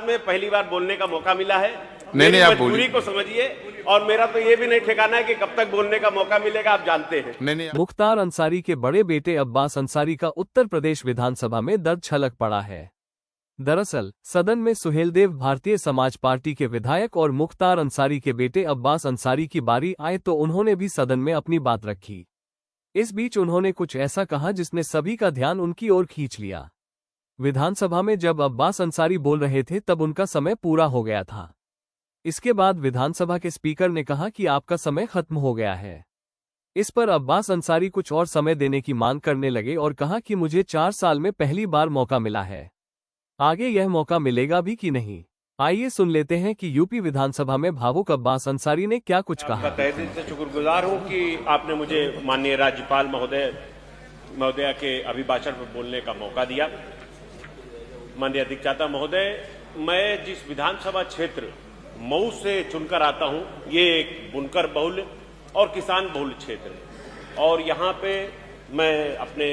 में पहली बार बोलने का मौका मिला है। नहीं आप मजबूरी को समझिए, और मेरा तो ये भी नहीं ठिकाना है कि कब तक बोलने का मौका मिलेगा, आप जानते हैं। नहीं मुख्तार अंसारी के बड़े बेटे अब्बास अंसारी का उत्तर प्रदेश विधानसभा में दर्द छलक पड़ा है। दरअसल सदन में सुहेलदेव भारतीय समाज पार्टी के विधायक और मुख्तार अंसारी के बेटे अब्बास अंसारी की बारी आए तो उन्होंने भी सदन में अपनी बात रखी। इस बीच उन्होंने कुछ ऐसा कहा जिसने सभी का ध्यान उनकी ओर खींच लिया। विधानसभा में जब अब्बास अंसारी बोल रहे थे तब उनका समय पूरा हो गया था। इसके बाद विधानसभा के स्पीकर ने कहा कि आपका समय खत्म हो गया है। इस पर अब्बास अंसारी कुछ और समय देने की मांग करने लगे और कहा कि मुझे 4 साल में पहली बार मौका मिला है, आगे यह मौका मिलेगा भी कि नहीं। आइए सुन लेते हैं कि यूपी विधानसभा में भावुक अब्बास अंसारी ने क्या कुछ कहा। तहे दिल से शुक्रगुजार हूं कि आपने मुझे माननीय राज्यपाल महोदया के अभिभाषण पर बोलने का मौका दिया। माननीय अधिष्ठाता महोदय, मैं जिस विधानसभा क्षेत्र मऊ से चुनकर आता हूं, ये एक बुनकर बहुल और किसान बहुल क्षेत्र है, और यहाँ पे मैं अपने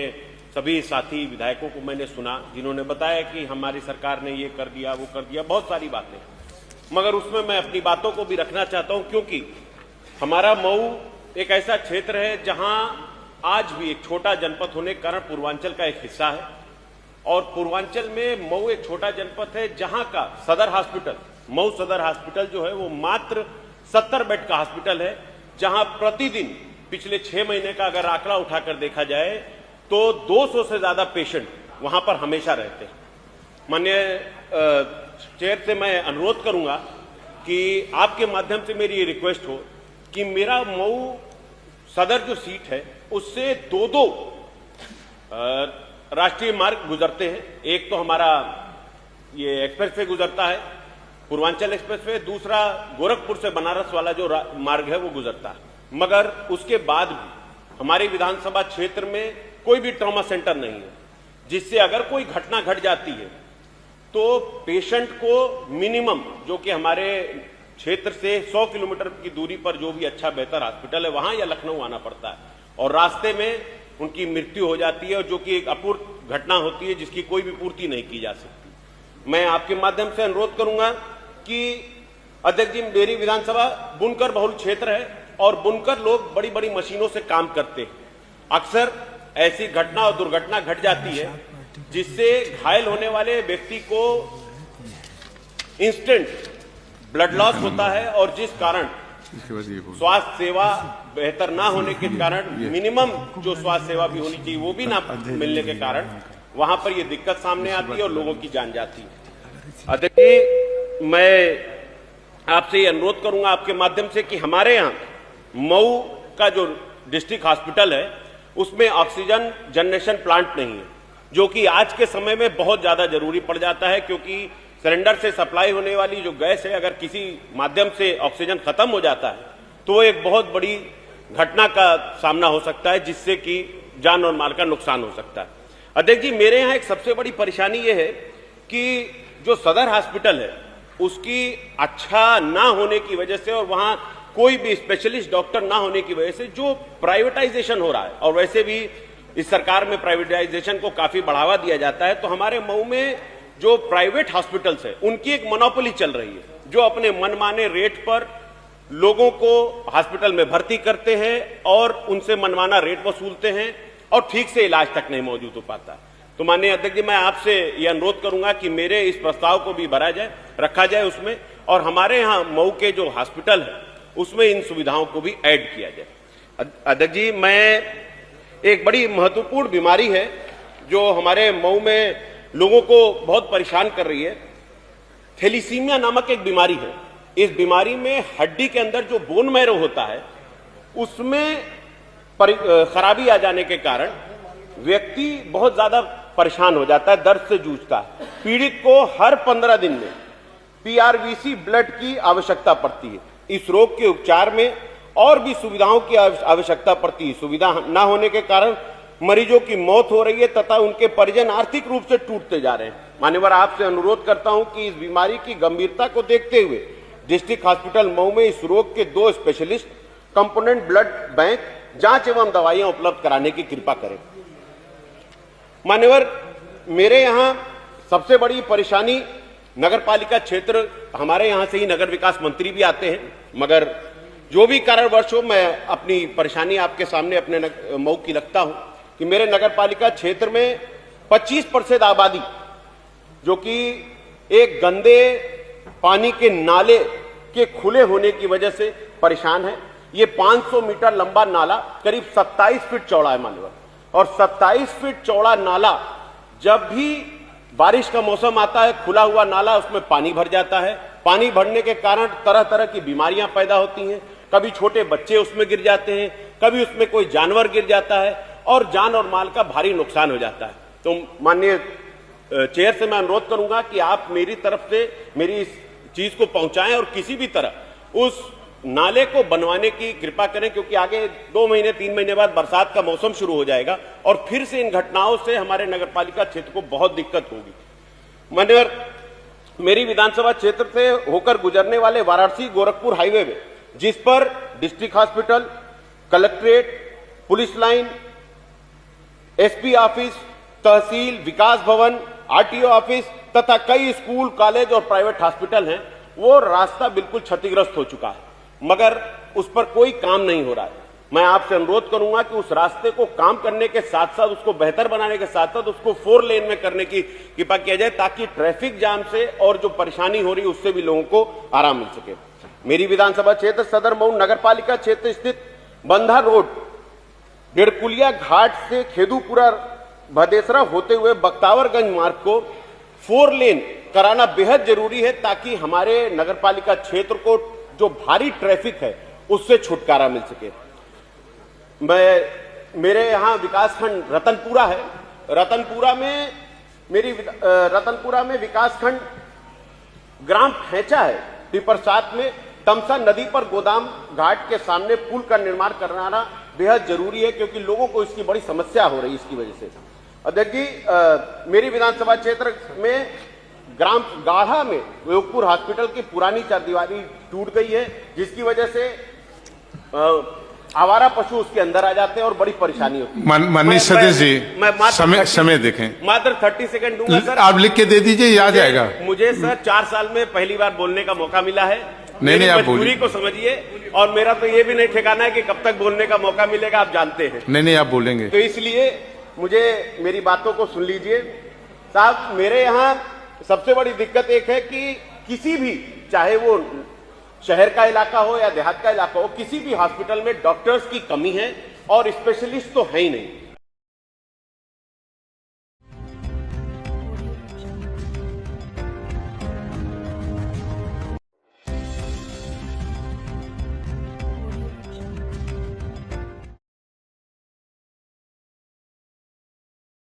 सभी साथी विधायकों को मैंने सुना जिन्होंने बताया कि हमारी सरकार ने ये कर दिया, वो कर दिया, बहुत सारी बातें, मगर उसमें मैं अपनी बातों को भी रखना चाहता हूं, क्योंकि हमारा मऊ एक ऐसा क्षेत्र है जहां आज भी एक छोटा जनपद होने के कारण पूर्वांचल का एक हिस्सा है, और पूर्वांचल में मऊ एक छोटा जनपद है जहां का सदर हॉस्पिटल, मऊ सदर हॉस्पिटल जो है वो मात्र 70 बेड का हॉस्पिटल है, जहां प्रतिदिन पिछले 6 महीने का अगर आंकड़ा उठाकर देखा जाए तो 200 से ज्यादा पेशेंट वहां पर हमेशा रहते हैं। माननीय चेयर से मैं अनुरोध करूंगा कि आपके माध्यम से मेरी ये रिक्वेस्ट हो कि मेरा मऊ सदर जो सीट है उससे दो राष्ट्रीय मार्ग गुजरते हैं। एक तो हमारा ये एक्सप्रेसवे गुजरता है, पूर्वांचल एक्सप्रेसवे, दूसरा गोरखपुर से बनारस वाला जो मार्ग है वो गुजरता है, मगर उसके बाद भी हमारे विधानसभा क्षेत्र में कोई भी ट्रॉमा सेंटर नहीं है, जिससे अगर कोई घटना घट जाती है तो पेशेंट को मिनिमम, जो कि हमारे क्षेत्र से 100 किलोमीटर की दूरी पर जो भी अच्छा बेहतर हॉस्पिटल है वहां या लखनऊ आना पड़ता है, और रास्ते में उनकी मृत्यु हो जाती है, और जो कि एक अपूर्व घटना होती है जिसकी कोई भी पूर्ति नहीं की जा सकती। मैं आपके माध्यम से अनुरोध करूंगा कि अध्यक्ष जी, मेरी विधानसभा बुनकर बहुल क्षेत्र है और बुनकर लोग बड़ी बड़ी मशीनों से काम करते हैं। अक्सर ऐसी घटना और दुर्घटना घट जाती है जिससे घायल होने वाले व्यक्ति को इंस्टेंट ब्लड लॉस होता है, और जिस कारण स्वास्थ्य सेवा बेहतर ना होने के कारण, मिनिमम जो स्वास्थ्य सेवा भी होनी चाहिए वो भी ना मिलने के कारण वहां पर ये दिक्कत सामने आती है और लोगों की जान जाती है। अध्यक्ष जी, मैं आपसे ये अनुरोध करूंगा आपके माध्यम से कि हमारे यहाँ मऊ का जो डिस्ट्रिक्ट हॉस्पिटल है उसमें ऑक्सीजन जनरेशन प्लांट नहीं है, जो कि आज के समय में बहुत ज्यादा जरूरी पड़ जाता है, क्योंकि सिलेंडर से सप्लाई होने वाली जो गैस है, अगर किसी माध्यम से ऑक्सीजन खत्म हो जाता है तो एक बहुत बड़ी घटना का सामना हो सकता है, जिससे कि जान और माल का नुकसान हो सकता है। अध्यक्ष जी, मेरे यहाँ एक सबसे बड़ी परेशानी यह है कि जो सदर हॉस्पिटल है उसकी अच्छा ना होने की वजह से, और वहां कोई भी स्पेशलिस्ट डॉक्टर ना होने की वजह से जो प्राइवेटाइजेशन हो रहा है, और वैसे भी इस सरकार में प्राइवेटाइजेशन को काफी बढ़ावा दिया जाता है, तो हमारे मऊ में जो प्राइवेट हॉस्पिटल्स है उनकी एक मोनोपोली चल रही है, जो अपने मनमाने रेट पर लोगों को हॉस्पिटल में भर्ती करते हैं और उनसे मनमाना रेट वसूलते हैं, और ठीक से इलाज तक नहीं मौजूद हो पाता। तो माननीय अध्यक्ष जी, मैं आपसे यह अनुरोध करूंगा कि मेरे इस प्रस्ताव को भी भरा जाए, रखा जाए उसमें, और हमारे यहाँ मऊ के जो हॉस्पिटल है उसमें इन सुविधाओं को भी ऐड किया जाए। अध्यक्ष जी, मैं एक बड़ी महत्वपूर्ण बीमारी है जो हमारे मऊ में लोगों को बहुत परेशान कर रही है, थैलीसीमिया नामक एक बीमारी है। इस बीमारी में हड्डी के अंदर जो बोन मैरो होता है उसमें खराबी आ जाने के कारण व्यक्ति बहुत ज्यादा परेशान हो जाता है, दर्द से जूझता है। पीड़ित को हर 15 दिन में पीआरवीसी ब्लड की आवश्यकता पड़ती है। इस रोग के उपचार में और भी सुविधाओं की आवश्यकता पड़ती है। सुविधा न होने के कारण मरीजों की मौत हो रही है तथा उनके परिजन आर्थिक रूप से टूटते जा रहे हैं। मान्यवर, आपसे अनुरोध करता हूं कि इस बीमारी की गंभीरता को देखते हुए डिस्ट्रिक्ट हॉस्पिटल मऊ में इस रोग के 2 स्पेशलिस्ट कंपोनेंट ब्लड बैंक जांच एवं दवाइयां उपलब्ध कराने की कृपा करें। मान्यवर, मेरे यहां सबसे बड़ी परेशानी नगर पालिका क्षेत्र, हमारे यहां से ही नगर विकास मंत्री भी आते हैं, मगर जो भी कारणवश हो, मैं अपनी परेशानी आपके सामने अपने मऊ की रखता हूं कि मेरे नगर पालिका क्षेत्र में 25% आबादी जो कि एक गंदे पानी के नाले के खुले होने की वजह से परेशान है। ये 500 मीटर लंबा नाला करीब 27 फीट चौड़ा है माननीय, और 27 फीट चौड़ा नाला जब भी बारिश का मौसम आता है, खुला हुआ नाला, उसमें पानी भर जाता है। पानी भरने के कारण तरह तरह की बीमारियां पैदा होती हैं। कभी छोटे बच्चे उसमें गिर जाते हैं, कभी उसमें कोई जानवर गिर जाता है और जान और माल का भारी नुकसान हो जाता है। तो माननीय चेयर से मैं अनुरोध करूंगा कि आप मेरी तरफ से मेरी इस चीज को पहुंचाएं और किसी भी तरह उस नाले को बनवाने की कृपा करें, क्योंकि आगे 2 महीने 3 महीने बाद बरसात का मौसम शुरू हो जाएगा और फिर से इन घटनाओं से हमारे नगरपालिका क्षेत्र को बहुत दिक्कत होगी। माननीय, मेरी विधानसभा क्षेत्र से होकर गुजरने वाले वाराणसी गोरखपुर हाईवे में, जिस पर district hospital, collectorate, police line, SP office, tehsil, Vikas Bhavan, RTO office तथा कई स्कूल, कॉलेज और प्राइवेट हॉस्पिटल हैं, वो रास्ता बिल्कुल क्षतिग्रस्त हो चुका है, मगर उस पर कोई काम नहीं हो रहा है। मैं आपसे अनुरोध करूंगा कि उस रास्ते को काम करने के साथ साथ, उसको बेहतर बनाने के साथ साथ उसको 4 लेन में करने की कृपा किया जाए, ताकि ट्रैफिक जाम से और जो परेशानी हो रही है उससे भी लोगों को आराम मिल सके। मेरी विधानसभा क्षेत्र सदर मऊ नगर पालिका क्षेत्र स्थित बंधा रोड, डेढ़कुलिया घाट से खेदूपुरा भदेसरा होते हुए बख्तावरगंज मार्ग को 4 लेन कराना बेहद जरूरी है, ताकि हमारे नगर पालिका क्षेत्र को जो भारी ट्रैफिक है उससे छुटकारा मिल सके। मेरे यहाँ विकासखंड रतनपुरा है। रतनपुरा में विकासखंड ग्राम खेचा है। टिपर 7 में तमसा नदी पर गोदाम घाट के सामने पुल का निर्माण कराना बेहद जरूरी है, क्योंकि लोगों को इसकी बड़ी समस्या हो रही है इसकी वजह से। और देखिए, मेरी विधानसभा क्षेत्र में ग्राम गाढ़ा में योगपुर हॉस्पिटल की पुरानी चारदीवारी टूट गई है, जिसकी वजह से आवारा पशु उसके अंदर आ जाते हैं और बड़ी परेशानी होती है। माननीय सदस्य जी, समय देखें। मात्र 30 सेकंड दूंगा सर। आप लिख के दे दीजिए, याद आएगा। मुझे सर 4 साल में पहली बार बोलने का मौका मिला है। नहीं, आप मजबूरी को समझिए, और मेरा तो ये भी नहीं ठिकाना है कि कब तक बोलने का मौका मिलेगा, आप जानते हैं। नहीं, आप बोलेंगे। तो इसलिए मुझे मेरी बातों को सुन लीजिए साहब। मेरे यहाँ सबसे बड़ी दिक्कत एक है कि किसी भी, चाहे वो शहर का इलाका हो या देहात का इलाका हो, किसी भी हॉस्पिटल में डॉक्टर्स की कमी है और स्पेशलिस्ट तो है ही नहीं।